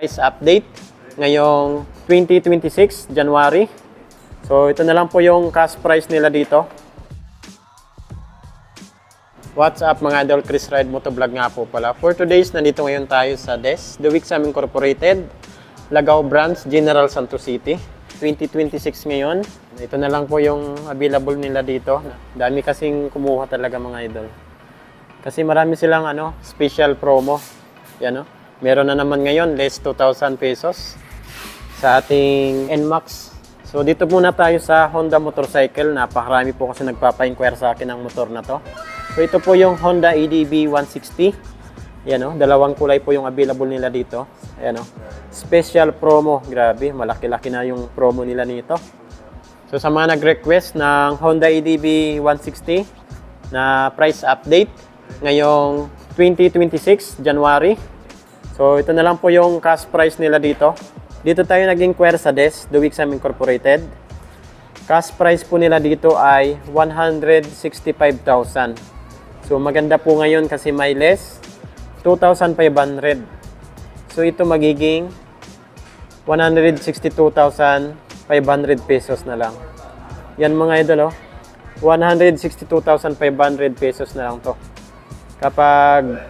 Price update ngayong 2026 January. So ito na lang po yung cash price nila dito. What's up mga idol, Chris Ride Motovlog nga po pala. For today's, nandito ngayon tayo sa DES, The Week Sam Incorporated, Lagao Branch, General Santos City. 2026 ngayon. Ito na lang po yung available nila dito. Dami kasing kumuha talaga mga idol. Kasi marami silang special promo. Yan, meron na naman ngayon, less 2,000 pesos sa ating NMAX. So dito muna tayo sa Honda motorcycle. Napakarami po kasi nagpapa-inquire sa akin ng motor na to. So ito po yung Honda EDB 160. Yan, dalawang kulay po yung available nila dito. Ayan, special promo. Grabe, malaki-laki na yung promo nila nito. So sa mga nag-request ng Honda EDB 160 na price update ngayong 2026 January. So ito na lang po yung cash price nila dito. Dito tayo nag-inquire sa DES, The Week Sam Incorporated. Cash price po nila dito ay 165,000. So maganda po ngayon kasi may less 2,500. So ito magiging 162,500 pesos na lang. Yan mga idol, 162,500 pesos na lang to. Kapag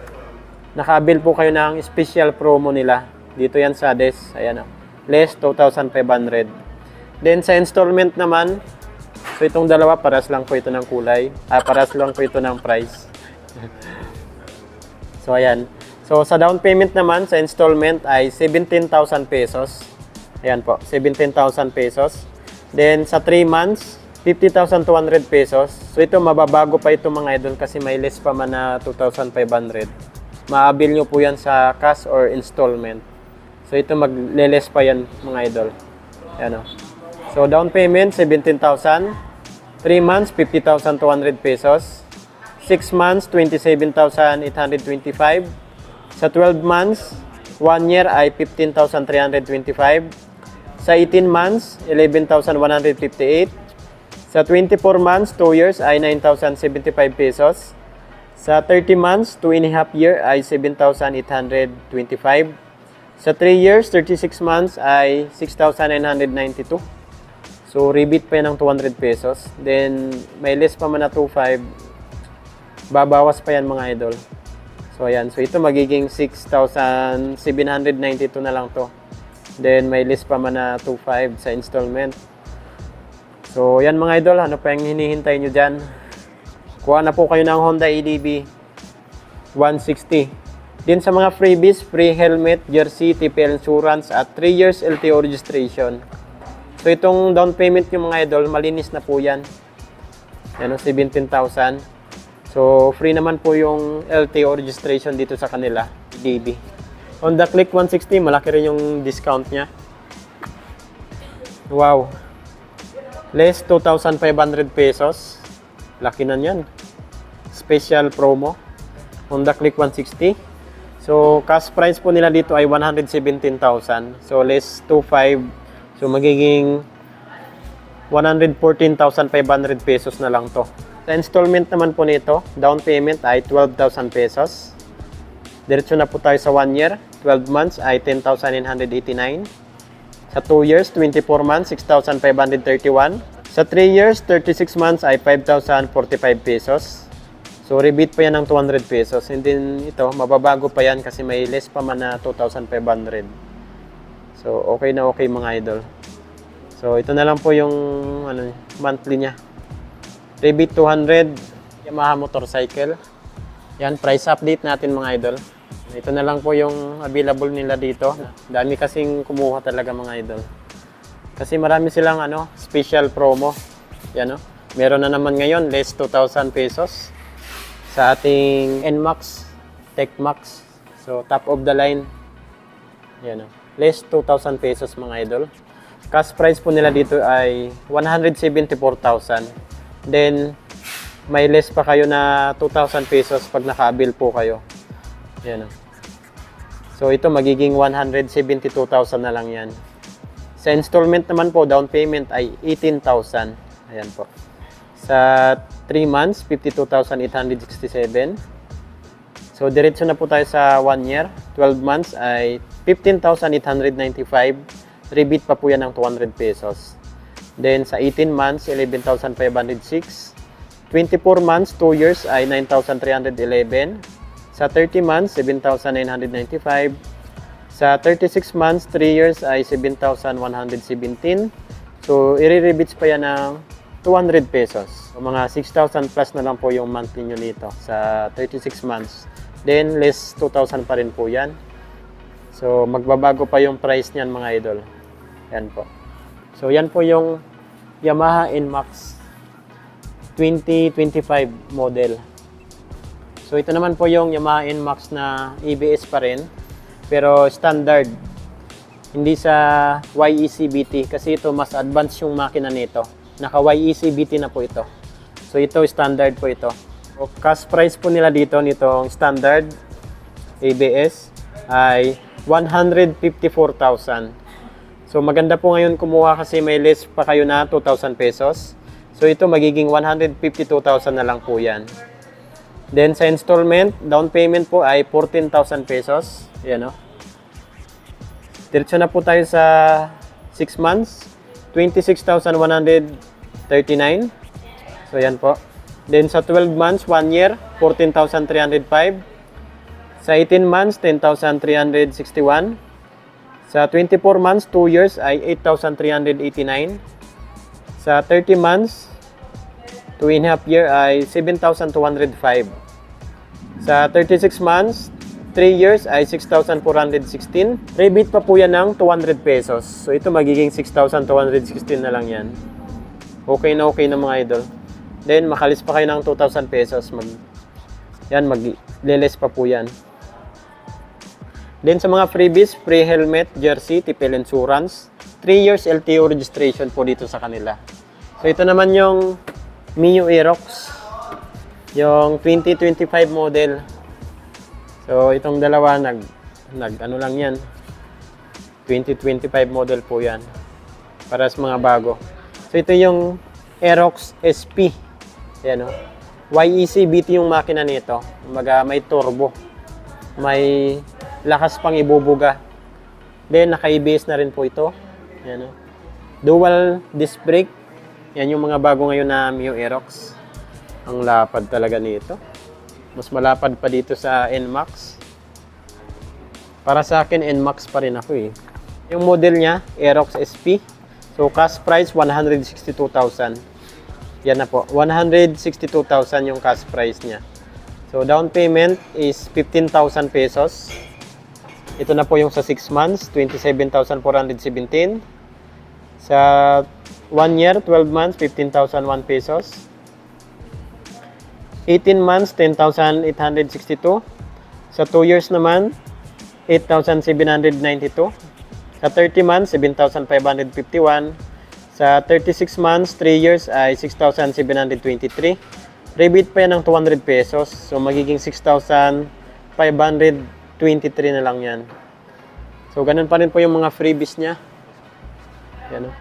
naka-avail po kayo ng special promo nila, dito yan sa DES, ayan, less 2,500. Then sa installment naman, so itong dalawa, paras lang po ito ng kulay, paras lang po ito ng price. So ayan. So sa down payment naman, sa installment ay 17,000 pesos. Ayan po, 17,000 pesos. Then sa 3 months, 50,200 pesos. So ito, mababago pa ito mga idol kasi may less pa man na 2,500. Maabil nyo po yan sa cash or installment. So ito, magle-less pa yan mga idol. Ayan, so down payment, 17,000. 3 months, 50,200 pesos. 6 months, 27,825. Sa 12 months, 1 year ay 15,325. Sa 18 months, 11,158. Sa 24 months, 2 years ay 9,075 pesos. Sa 30 months, 2.5 year ay 7,825. Sa 3 years, 36 months ay 6,992. So, rebate pa yan ng 200 pesos. Then, may less pa man na 2,500. Babawas pa yan mga idol. So, ayan. So, ito magiging 6,792 na lang to. Then, may list pa man na 2,500 sa installment. So, yan mga idol. Ano pa yung hinihintay nyo dyan? Kuha na po kayo ng Honda EDB 160. Din sa mga freebies, free helmet, jersey, TPL insurance, at 3 years LTO registration. So, itong down payment nyo mga idol, malinis na po yan. Yan, 17,000. So, free naman po yung LTO registration dito sa kanila, EDB. Honda Click 160, malaki rin yung discount niya. Wow. Less 2,500 pesos. Laki na yan. Special promo. Honda Click 160. So, cash price po nila dito ay 117,000. So, less 2,500. So, magiging 114,500 pesos na lang to. Sa installment naman po nito, down payment ay 12,000 pesos. Diretso na po tayo sa 1 year. 12 months ay 10,989. Sa 2 years, 24 months, 6,531. Sa 3 years, 36 months ay 5,045 pesos. So, rebate pa yan ng 200 pesos. And then ito, mababago pa yan kasi may less pa man na 2,500. So, okay na okay mga idol. So, ito na lang po yung monthly niya. Rebate 200, Yamaha motorcycle. Yan, price update natin mga idol. Ito na lang po yung available nila dito. Dami kasing kumuha talaga mga idol. Kasi marami silang special promo. Yan, meron na naman ngayon, less 2,000 pesos sa ating NMAX, TechMax. So, top of the line. Yan, less 2,000 pesos mga idol. Cash price po nila dito ay 174,000. Then, may less pa kayo na 2,000 pesos pag naka-avail po kayo. Yan. So, ito magiging 172,000 na lang yan. Sa installment naman po, down payment ay 18,000. Ayan po. Sa 3 months, 52,867. So, diretso na po tayo sa 1 year. 12 months ay 15,895. Rebate pa po yan ng 200 pesos. Then sa 18 months, 11,506. 24 months, 2 years ay 9,311. Sa 30 months, 7,995. Sa 36 months, 3 years ay 7,117. So, i-rebates pa yan ng 200 pesos. So, mga 6,000 plus na lang po yung monthly nyo nito sa 36 months. Then, less 2,000 pa rin po yan. So, magbabago pa yung price niyan mga idol. Yan po. So, yan po yung Yamaha NMAX 2025 model. So, ito naman po yung Yamaha NMAX na ABS pa rin. Pero standard. Hindi sa YEC BT. Kasi ito mas advanced yung makina nito. Naka YEC BT na po ito. So, ito standard po ito. So, cash price po nila dito nitong standard ABS ay 154,000. So, maganda po ngayon kumuha kasi may less pa kayo na 2,000 pesos. So, ito magiging 152,000 na lang po yan. Then, sa installment, down payment po ay 14,000 pesos. Yan o. Diretso na po tayo sa 6 months. 26,139. So, yan po. Then, sa 12 months, 1 year, 14,305. Sa 18 months, 10,361. Sa 24 months, 2 years ay 8,389. Sa 30 months, 2.5 year ay 7,205. Sa 36 months, 3 years ay 6,416. Rebate pa po yan ng 200 pesos. So ito magiging 6,216 na lang yan. Okay na mga idol. Then makalis pa kayo ng 2,000 pesos. Mag-leles pa po yan. Then sa mga freebies, free helmet, jersey, tipel insurance, 3 years LTO registration po dito sa kanila. So ito naman yung Mio Aerox, yung 2025 model. So itong dalawa ano lang yan. 2025 model po yan. Para sa mga bago. So ito yung Aerox SP. Ayan o. YEC BT yung makina nito. May turbo. May lakas pang ibubuga. Then, naka-ABS na rin po ito. Yan, o. Dual disc brake. Yan yung mga bago ngayon na Mio Aerox. Ang lapad talaga nito. Mas malapad pa dito sa NMAX. Para sa akin, NMAX pa rin ako eh. Yung model niya, Aerox SP. So, cash price, 162,000. Yan na po. 162,000 yung cash price niya. So, down payment is 15,000 pesos. Ito na po yung sa 6 months, 27,417. Sa 1 year, 12 months, 15,001 pesos. 18 months, 10,862. Sa 2 years naman, 8,792. Sa 30 months, 7,551. Sa 36 months, 3 years ay 6,723. Rebate pa yan ng 200 pesos. So, magiging 6,523 na lang yan. So, ganun pa rin po yung mga freebies niya. Yan o.